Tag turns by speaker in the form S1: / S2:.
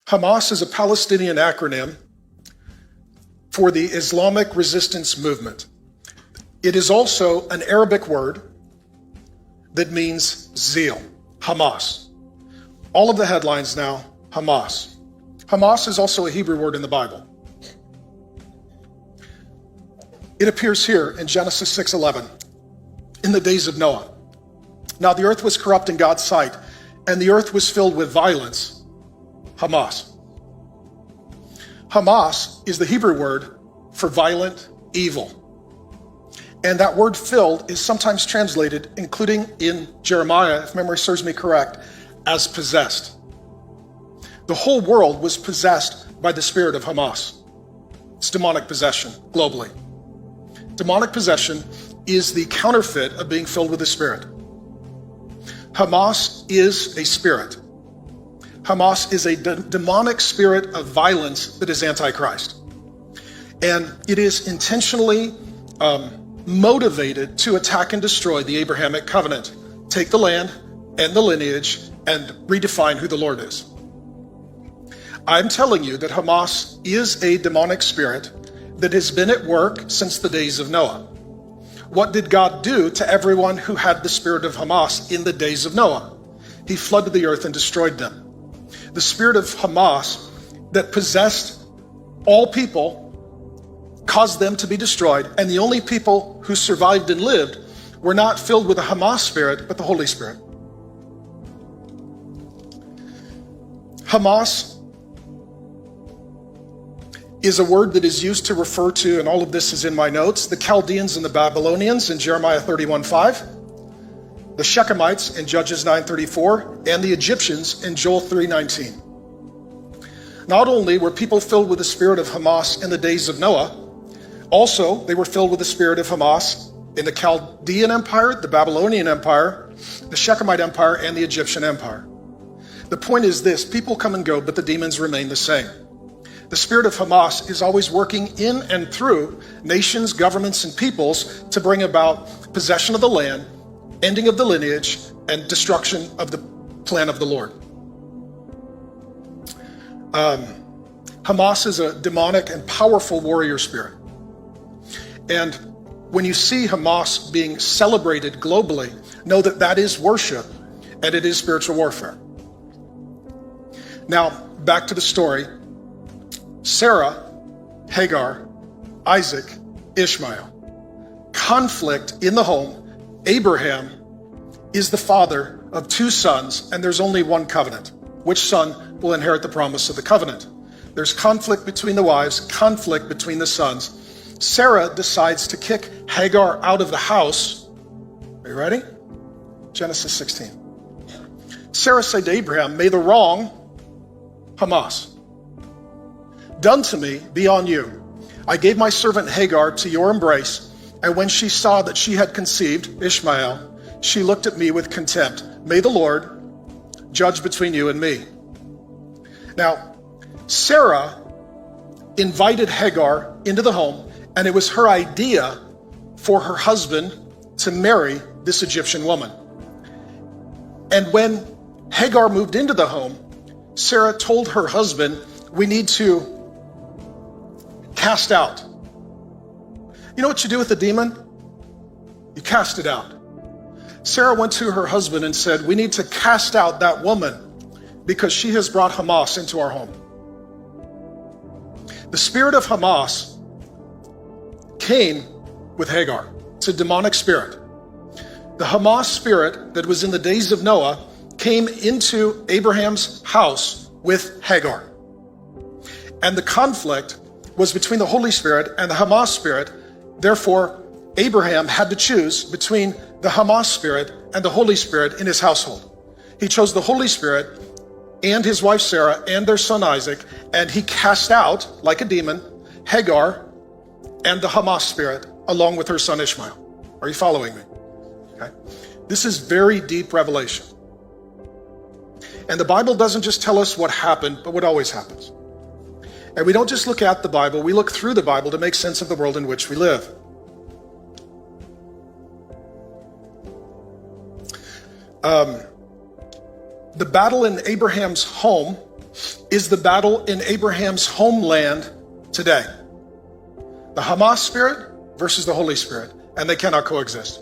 S1: Hamas is a Palestinian acronym for the Islamic Resistance Movement. It is also an Arabic word that means zeal, Hamas. All of the headlines now, Hamas. Hamas is also a Hebrew word in the Bible. It appears here in Genesis 6:11, in the days of Noah. Now the earth was corrupt in God's sight, and the earth was filled with violence. Hamas. Hamas is the Hebrew word for violent evil. And that word filled is sometimes translated, including in Jeremiah, if memory serves me correct, as possessed. The whole world was possessed by the spirit of Hamas. It's demonic possession globally. Demonic possession is the counterfeit of being filled with the Spirit. Hamas is a spirit. Hamas is a demonic spirit of violence that is antichrist. And it is intentionally motivated to attack and destroy the Abrahamic covenant, take the land and the lineage, and redefine who the Lord is. I'm telling you that Hamas is a demonic spirit that has been at work since the days of Noah. What did God do to everyone who had the spirit of Hamas in the days of Noah? He flooded the earth and destroyed them. The spirit of Hamas that possessed all people caused them to be destroyed, and the only people who survived and lived were not filled with the Hamas spirit, but the Holy Spirit. Hamas is a word that is used to refer to, and all of this is in my notes, the Chaldeans and the Babylonians in Jeremiah 31:5, the Shechemites in Judges 9:34, and the Egyptians in Joel 3:19. Not only were people filled with the spirit of Hamas in the days of Noah, also they were filled with the spirit of Hamas in the Chaldean Empire, the Babylonian Empire, the Shechemite Empire, and the Egyptian Empire. The point is this: people come and go, but the demons remain the same. The spirit of Hamas is always working in and through nations, governments, and peoples to bring about possession of the land, ending of the lineage, and destruction of the plan of the Lord. Hamas is a demonic and powerful warrior spirit. And when you see Hamas being celebrated globally, know that that is worship and it is spiritual warfare. Now, back to the story. Sarah, Hagar, Isaac, Ishmael. Conflict in the home. Abraham is the father of two sons, and there's only one covenant. Which son will inherit the promise of the covenant? There's conflict between the wives, conflict between the sons. Sarah decides to kick Hagar out of the house. Are you ready? Genesis 16. Sarah said to Abraham, "May the wrong, Hamas, done to me be on you. I gave my servant Hagar to your embrace, and when she saw that she had conceived Ishmael, she looked at me with contempt. May the Lord judge between you and me." Now, Sarah invited Hagar into the home, and it was her idea for her husband to marry this Egyptian woman. And when Hagar moved into the home, Sarah told her husband, "We need to cast out." You know what you do with a demon? You cast it out. Sarah went to her husband and said, "We need to cast out that woman because she has brought Hamas into our home." The spirit of Hamas came with Hagar. It's a demonic spirit. The Hamas spirit that was in the days of Noah came into Abraham's house with Hagar. And the conflict was between the Holy Spirit and the Hamas spirit. Therefore, Abraham had to choose between the Hamas spirit and the Holy Spirit in his household. He chose the Holy Spirit and his wife Sarah and their son Isaac, and he cast out, like a demon, Hagar and the Hamas spirit along with her son Ishmael. Are you following me? Okay. This is very deep revelation. And the Bible doesn't just tell us what happened, but what always happens. And we don't just look at the Bible, we look through the Bible to make sense of the world in which we live. The battle in Abraham's home is the battle in Abraham's homeland today. The Hamas spirit versus the Holy Spirit, and they cannot coexist.